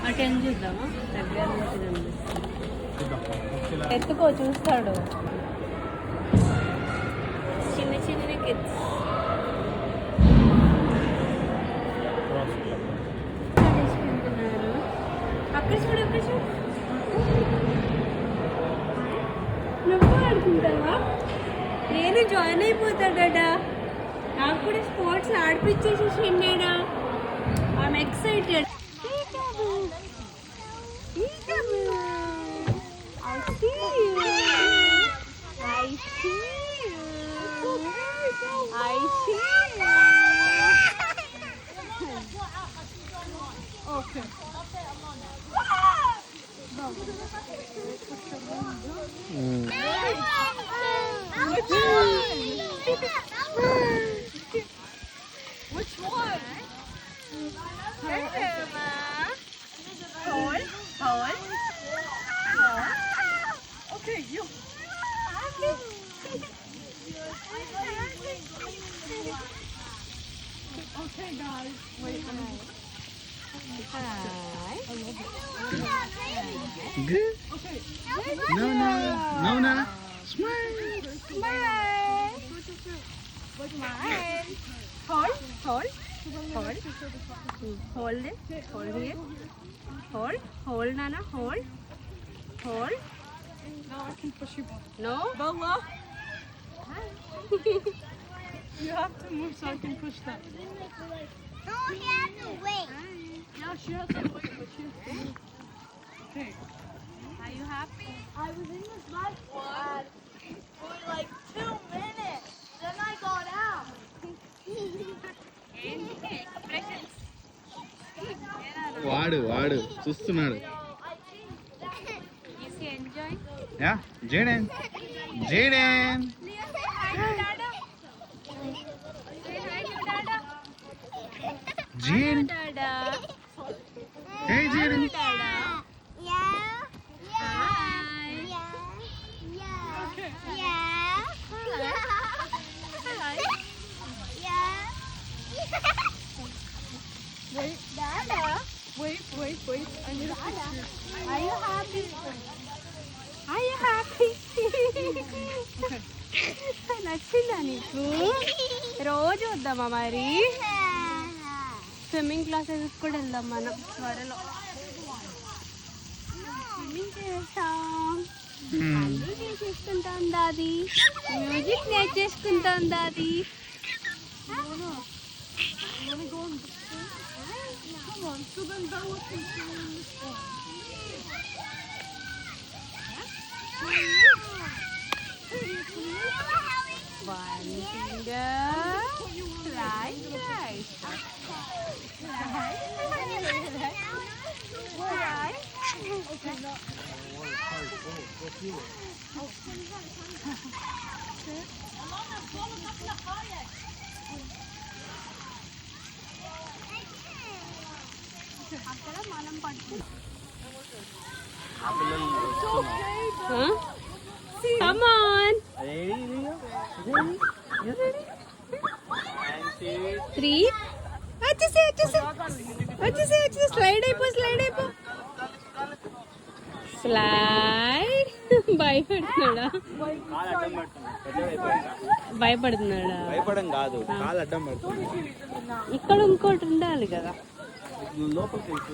Attend చూద్దామా? దగ్గర ఎత్తుకో, చూస్తాడు. చిన్న చిన్న కిడ్స్ అక్కడ చూడు, అక్కడ చూడు. నువ్వు ఆడుకుంటావా? నేను జాయిన్ అయిపోతాడా? నాకు కూడా స్పోర్ట్స్ ఆడిపించేసేసిండా. I'm excited. Okay. Which one? Hey, Emma. Hold. Okay, you. Okay, guys. Wait a minute. Hi. Good. Okay. No. Smile. Smile. Hold it. Hold here. Hold, Nana. Hold. Now I can push you. No. Bella. You have to move so I can push that. No, you have to wait. Yeah, she has to wait, but she has to move. Okay. Are you happy? I was in the bus for like 2 minutes. Then I got out. వాడు చూస్తున్నాడు. Is he enjoying? Yeah Jaden జీన్ Dada. Hey Jaden Dada. Yeah. Hi. Wait. Dada, Wait. I need a picture. are you happy? నచ్చిందా నీకు? రోజు వద్దామా మరి? Swimming classes కూడా వెళ్దాం మనం త్వరలో. స్విమ్మింగ్ చేస్తాం, అన్నీ చేసేసుకుంటాం దాది, మ్యూజిక్ నేర్చేసుకుంటాం దాది. Come on, so then Bella can see. One finger, right. అక్కడ మనం పట్టు. Come on. 3. వచ్చేసి స్లైడ్ అయిపో. స్లైడ్. భయపడుతున్నాడా? భయపడం కాదు, కాలు అడ్డం పడుతుంది. ఇక్కడ ఇంకోటి ఉండాలి కదా. లోపలికి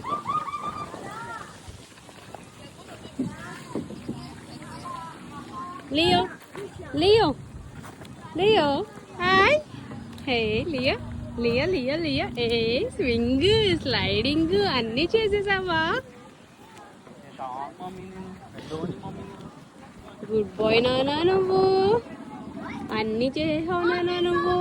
లియో హాయ్. హే లియో ఏ స్వింగ్, స్లైడింగ్ అన్నీ చేసేసావా? గుడ్ బాయ్ నానా, నువ్వు అన్నీ చేసావు నానా. నువ్వు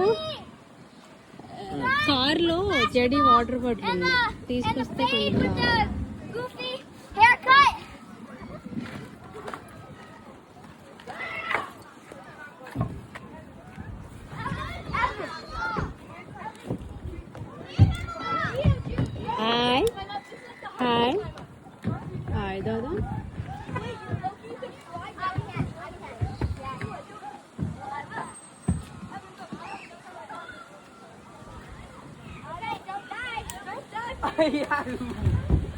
కార్లో చెడి వాటర్ బాటిల్ తీసుకొస్తే కొంచెం. Goofy haircut. హాయ్ దాదా. హిప్పో పైన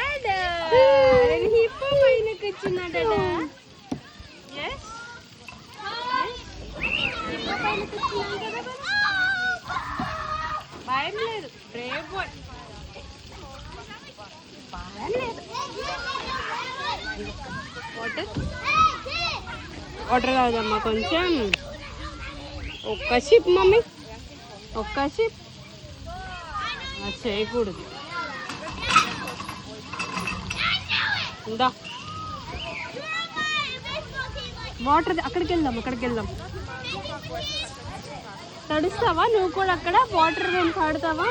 కూర్చున్నాడా? హిప్పో పైన కూర్చున్నాం కదా. భయం లేదు, బ్రేవ్ బాయ్. వాటర్ తాగుదమ్మా కొంచెం. ఒక్క షిప్ మమ్మీ, ఒక్క షిప్. చేయకూడదు. ఉందా వాటర్? అక్కడికి వెళ్దాం. తడుస్తావా నువ్వు కూడా? అక్కడ వాటర్ గేమ్స్ ఆడతావా?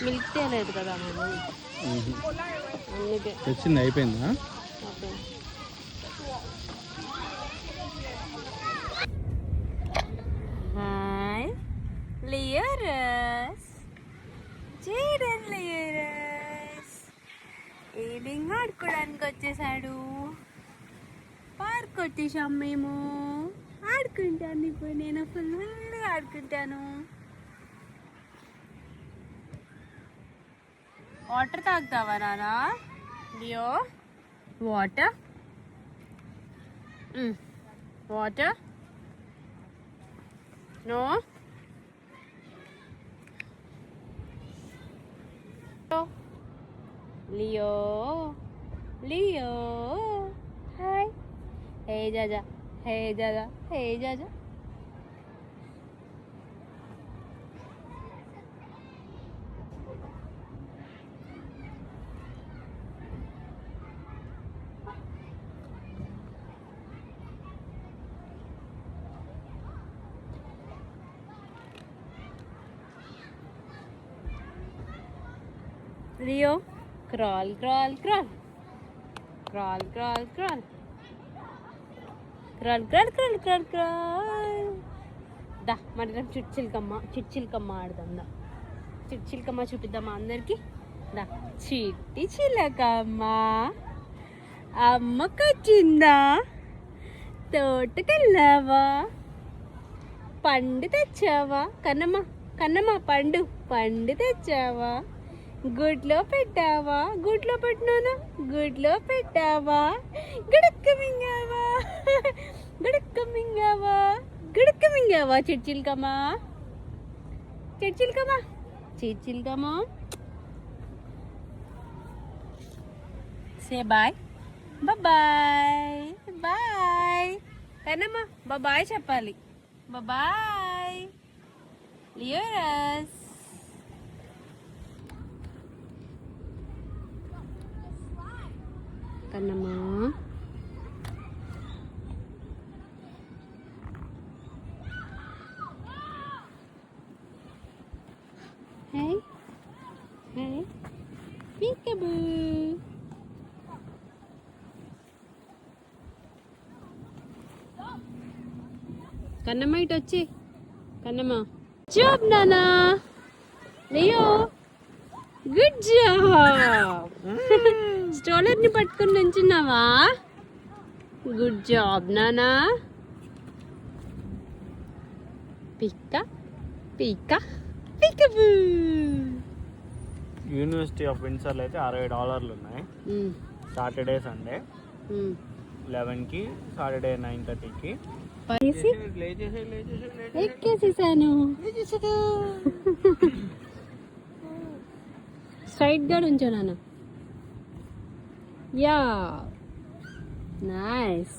మిల్క్ తేలేదు కదా మేము, అందుకే తెచ్చింది. అయిపోయిందా? హాయ్ లియరస్, జేడన్ లియరస్ ఈవినింగ్ ఆడుకోవడానికి వచ్చేసాడు. పార్క్ వచ్చేసాం మేము. ఆడుకుంటాను ఇప్పుడు, నేను ఫుల్గా ఆడుకుంటాను. వాటర్ తాగుతావా నానా? Leo water, water. No Leo, Leo hi. Hey జాజా, హే జాజా, హే జాజా. Leo, crawl, crawl, crawl. Crawl, crawl, crawl. Crawl, crawl, crawl, crawl, crawl. దా మనం చిట్చిలకమ్మ ఆడదాం. దా చిట్చిలకమ్మ చూపిద్దామా అందరికి? దా చిట్టి చిలకమ్మ అమ్మకొచ్చిందా? తోటకెళ్ళావా? పండు తెచ్చావా? కన్నమ్మ పండు తెచ్చావా? గుడ్లో పెట్టావా? గుడ్లో పెట్టినానా? గుడ్లో పెట్టావా? గుడక్క మింగావా? గుడక్క మింగావా? గుడక్క మింగావా? చిట్చిలకమ్మా, చిట్చిలకమ్మా, చిట్చిలకమ్మా. Say bye, bye bye. కన్నమ్మ బాయ్ చెప్పాలి. బాయ్ లియోరస్. కన్నమ్మా హే హే పీకబూ. కన్నమ్మ ఇటు వచ్చి. కన్నమ్మ జాబ్ నానా. Leo good job. స్ట్రోలర్ ని పట్టుకుని నుంచున్నావా? గుడ్ జాబ్ నానా. పిక్క పిక్క పికబూ. యూనివర్సిటీ ఆఫ్ విండ్సర్లో అయితే $60 ఉన్నాయి. సాటర్డే సండే 11కి, సాటర్డే 9:30కి. ఎక్కేసేసాను. స్ట్రైట్ గా ఉంచా నాన్న. Yeah nice.